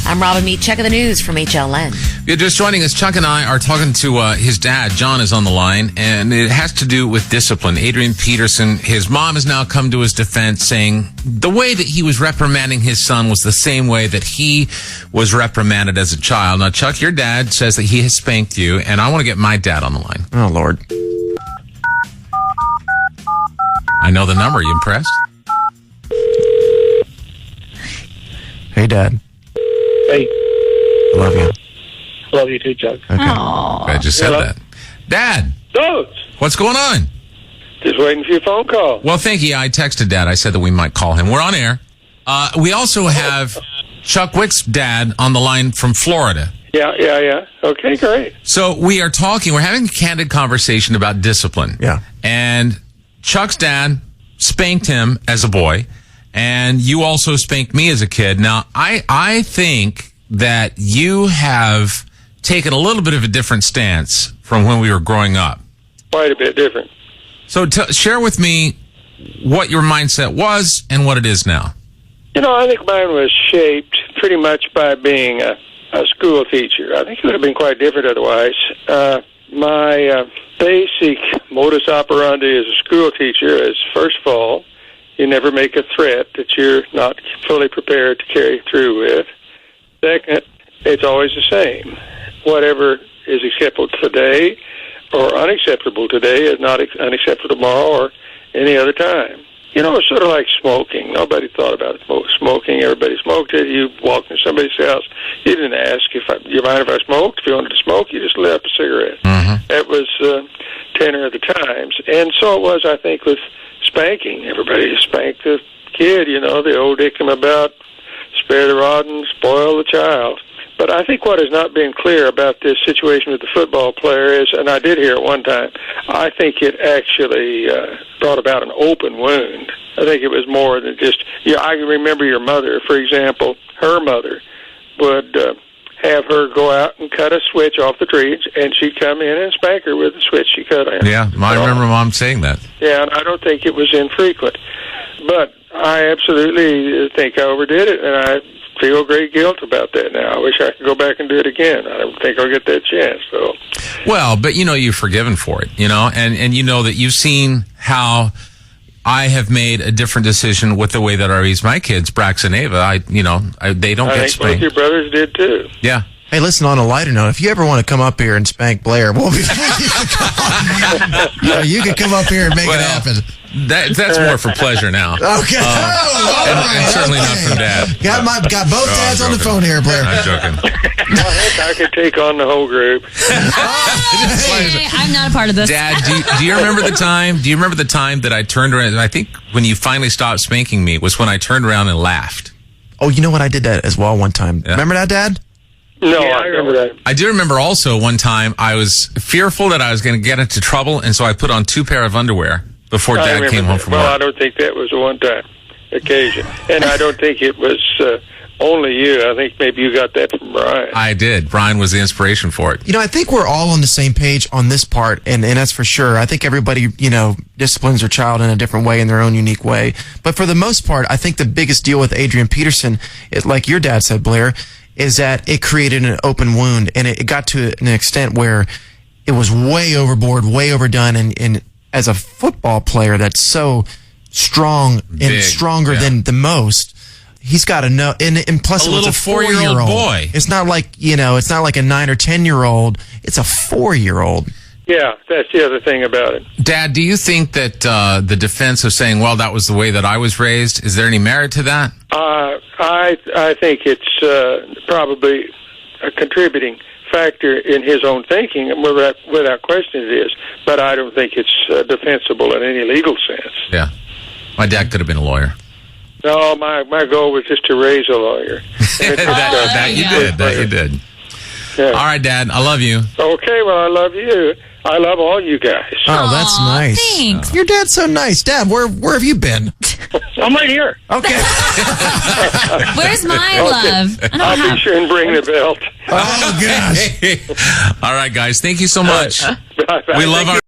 I'm Robin Meade. Check of the news from HLN. You're just joining us. Chuck and I are talking to his dad. John is on the line, and it has to do with discipline. Adrian Peterson, his mom has now come to his defense, saying the way that he was reprimanding his son was the same way that he was reprimanded as a child. Now, Chuck, your dad says that he has spanked you, and I want to get my dad on the line. Oh, Lord. I know the number. You impressed? Hey, Dad. Hey, I love you. love you too, Chuck. Okay. I just said Hello? that. Dad, Those. what's going on? Just waiting for your phone call. Well, thank you. I texted Dad. I said that we might call him. We're on air. We also have Chuck Wick's dad on the line from Florida. Yeah. Okay, great. So we are talking, we're having a candid conversation about discipline. Yeah. And Chuck's dad spanked him as a boy, and you also spanked me as a kid. Now, I think that you have taken a little bit of a different stance from when we were growing up. Quite a bit different. So share with me what your mindset was and what it is now. You know, I think mine was shaped pretty much by being a school teacher. I think it would have been quite different otherwise. My basic modus operandi as a school teacher is, first of all, you never make a threat that you're not fully prepared to carry through with. Second, it's always the same. Whatever is acceptable today or unacceptable today is not unacceptable tomorrow or any other time. You know, it's sort of like smoking. Nobody thought about smoking. Everybody smoked it. You walked in somebody's house. You didn't ask you mind if I smoked. If you wanted to smoke, you just lit up a cigarette. Mm-hmm. That was tenor of the times. And so it was, I think, with spanking. Everybody spanked the kid, you know, the old dictum about spare the rod and spoil the child. But I think what has not been clear about this situation with the football player is, and I did hear it one time, I think it actually brought about an open wound. I think it was more than just, I can remember your mother, for example, her mother would have her go out and cut a switch off the tree, and she'd come in and spank her with the switch she cut in. Yeah, I remember Mom saying that. Yeah, and I don't think it was infrequent. But I absolutely think I overdid it, and I feel great guilt about that now. I wish I could go back and do it again. I don't think I'll get that chance, though. Well, but you're forgiven for it, and you know that you've seen how I have made a different decision with the way that I raise my kids, Brax and Ava. They don't get spanked. Both your brothers did, too. Yeah. Hey, listen, on a lighter note, if you ever want to come up here and spank Blair, you can come up here and make it happen. That's more for pleasure now. Okay. And certainly not from Dad. Got both dads on the phone here, Blair. I'm joking. I could take on the whole group. I'm not a part of this. Dad, do you remember the time? Do you remember the time that I turned around? I think when you finally stopped spanking me was when I turned around and laughed. Oh, you know what? I did that as well one time. Yeah. Remember that, Dad? No, I remember that. I do remember also one time I was fearful that I was going to get into trouble, and so I put on 2 pair of underwear before Dad came home from work. Well, I don't think that was a one-time occasion. And I don't think it was only you. I think maybe you got that from Brian. I did. Brian was the inspiration for it. I think we're all on the same page on this part, and that's for sure. I think everybody, disciplines their child in a different way, in their own unique way. But for the most part, I think the biggest deal with Adrian Peterson, like your dad said, Blair, is that it created an open wound, and it got to an extent where it was way overboard, way overdone, and as a football player that's so strong and stronger than the most, he's got to know. And plus, it was a 4-year-old boy. It's not like it's not like a 9 or 10-year-old. It's a 4-year-old. Yeah, that's the other thing about it. Dad, do you think that the defense of saying, well, that was the way that I was raised, is there any merit to that? I think it's probably a contributing factor in his own thinking, and without question it is, but I don't think it's defensible in any legal sense. Yeah. My dad could have been a lawyer. No, my goal was just to raise a lawyer. That you did. Yeah. All right, Dad, I love you. Okay, well, I love you. I love all you guys. Oh, that's nice. Thanks. Your dad's so nice. Dad, where have you been? I'm right here. Okay. Where's my love? I'll be sure and bring the belt. Oh, gosh. All right, guys, thank you so much. Bye-bye. We love our